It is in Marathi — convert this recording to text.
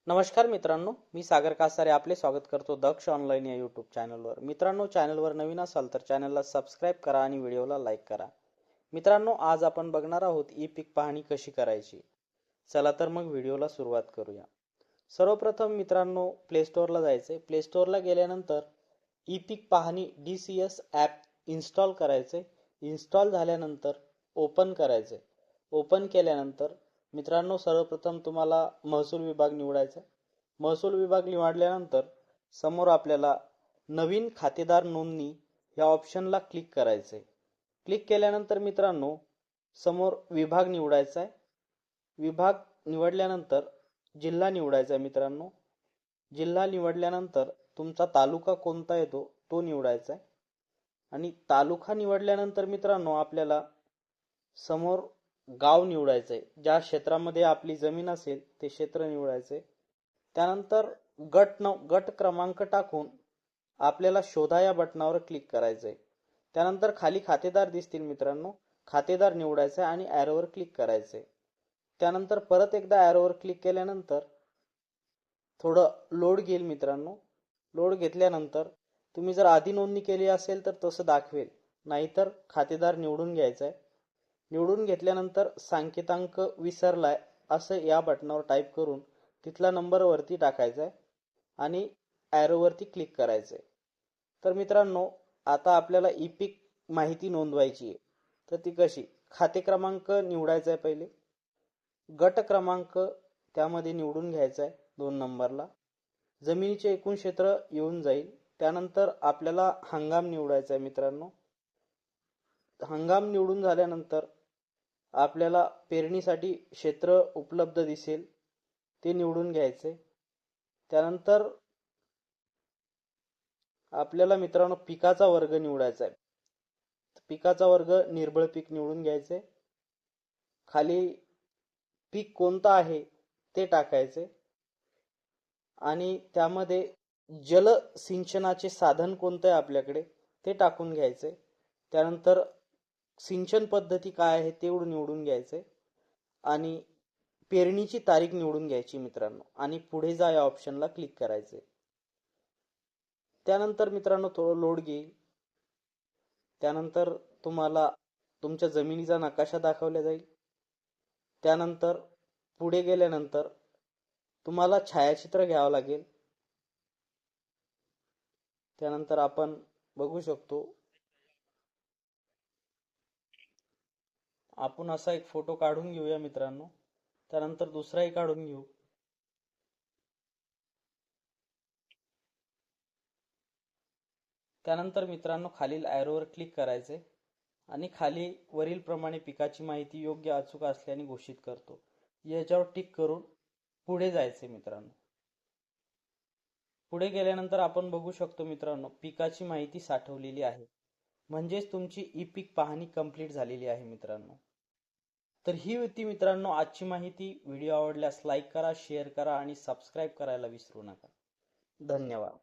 नमस्कार मित्रांनो, मी सागर कासारे आपले स्वागत करतो दक्ष ऑनलाईन या यूट्यूब चॅनलवर। मित्रांनो, चॅनलवर नवीन असाल तर चॅनलला सबस्क्राईब करा आणि व्हिडिओला लाईक करा। मित्रांनो, आज आपण बघणार आहोत ई पीक पाहणी कशी करायची। चला तर मग व्हिडिओला सुरुवात करूया। सर्वप्रथम मित्रांनो, प्ले स्टोअरला जायचे। प्ले स्टोअरला गेल्यानंतर ई पीक पाहणी DCS ॲप इन्स्टॉल करायचे। इन्स्टॉल झाल्यानंतर ओपन करायचे। ओपन केल्यानंतर मित्रांनो, सर्वप्रथम तुम्हाला महसूल विभाग निवडायचा। महसूल विभाग निवडल्यानंतर समोर आपल्याला नवीन खातेदार नोंदणी या ऑप्शनला क्लिक करायचे। क्लिक केल्यानंतर मित्रांनो, समोर विभाग निवडायचा आहे। विभाग निवडल्यानंतर जिल्हा निवडायचा आहे। मित्रांनो, जिल्हा निवडल्यानंतर तुमचा तालुका कोणता येतो तो निवडायचा आहे। आणि तालुका निवडल्यानंतर मित्रांनो, आपल्याला समोर गाव निवडायचे। ज्या क्षेत्रामध्ये आपली जमीन असेल ते क्षेत्र निवडायचे। त्यानंतर गट क्रमांक टाकून आपल्याला शोधा या बटनावर क्लिक करायचे। त्यानंतर खाली खातेदार दिसतील मित्रांनो, खातेदार निवडायचे आणि ॲरोवर क्लिक करायचे। त्यानंतर परत एकदा ॲरोवर क्लिक केल्यानंतर थोडं लोड घेईल मित्रांनो। लोड घेतल्यानंतर तुम्ही जर आधी नोंदणी केली असेल तर तसं दाखवेल, नाहीतर खातेदार निवडून घ्यायचा आहे। निवडून घेतल्यानंतर सांकेतांक विसरलाय असं या बटनावर टाईप करून तिथला नंबर वरती टाकायचा आहे आणि ॲरो वरती क्लिक करायचं आहे। तर मित्रांनो, आता आपल्याला ई पीक माहिती नोंदवायची आहे। तर ती कशी, खाते क्रमांक निवडायचा आहे पहिले, गट क्रमांक त्यामध्ये निवडून घ्यायचा आहे 2 नंबरला, जमिनीचे एकूण क्षेत्र येऊन जाईल। त्यानंतर आपल्याला हंगाम निवडायचा आहे मित्रांनो। हंगाम निवडून झाल्यानंतर आपल्याला पेरणीसाठी क्षेत्र उपलब्ध दिसेल ते निवडून घ्यायचे। त्यानंतर आपल्याला मित्रांनो पिकाचा वर्ग निवडायचा आहे। पिकाचा वर्ग निर्भळ पीक निवडून घ्यायचे। खाली पीक कोणतं आहे ते टाकायचे आणि त्यामध्ये जल सिंचनाचे साधन कोणते आहे आपल्याकडे ते टाकून घ्यायचे। त्यानंतर सिंचन पद्धती काय आहे ते निवडून घ्यायचे आणि पेरणीची तारीख निवडून घ्यायची मित्रांनो आणि पुढे जा या ऑप्शनला क्लिक करायचे। त्यानंतर मित्रांनो थोडं लोड घेईल। त्यानंतर तुम्हाला तुमच्या जमिनीचा नकाशा दाखवला जाईल। त्यानंतर पुढे गेल्यानंतर तुम्हाला छायाचित्र घ्यावं लागेल। त्यानंतर आपण बघू शकतो, आपण असा एक फोटो काढून घेऊया मित्रांनो। त्यानंतर दुसराही काढून घेऊ। त्यानंतर मित्रांनो खालील ॲरोवर क्लिक करायचे आणि खाली वरील प्रमाणे पिकाची माहिती योग्य अचूक असल्याने घोषित करतो याच्यावर टिक करून पुढे जायचे मित्रांनो। पुढे गेल्यानंतर आपण बघू शकतो मित्रांनो, पिकाची माहिती साठवलेली आहे, म्हणजेच तुमची ई पीक पाहणी कंप्लीट झालेली आहे मित्रांनो। तर ही होती मित्रांनो आजची माहिती। व्हिडिओ आवडल्यास लाईक करा, शेअर करा आणि सबस्क्राईब करायला विसरू नका। धन्यवाद।